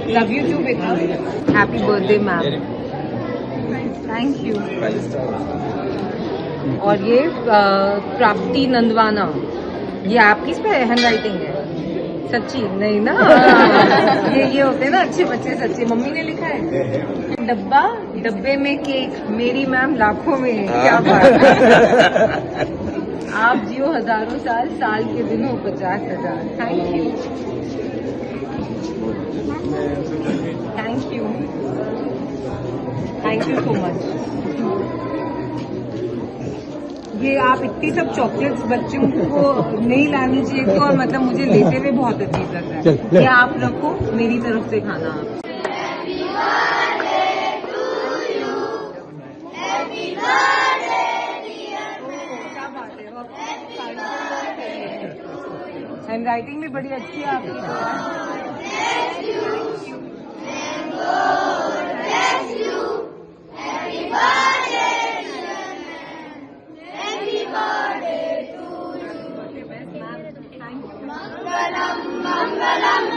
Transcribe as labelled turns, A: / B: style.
A: Love you to बेटा। Happy birthday ma'am. Thank you. और ये प्राप्ति नंदवाना, ये आपकी पे हैंड राइटिंग है? सच्ची नहीं ना? ये होते हैं ना अच्छे बच्चे सच्चे। मम्मी ने लिखा है डब्बा डब्बे में केक, मेरी मैम लाखों में। क्या बात है। आप जियो हजारों साल, साल के दिनों 50,000। Thank you. Thank you. Thank you so much. ये आप इतनी सब चॉकलेट्स बच्चों को नहीं लानी चाहिए तो, और मतलब मुझे लेते हुए बहुत अजीब लग रहा है। ये आप रखो, मेरी तरफ से खाना आप। हैंड राइटिंग भी बड़ी अच्छी है आपकी।
B: मंगलम मंगलम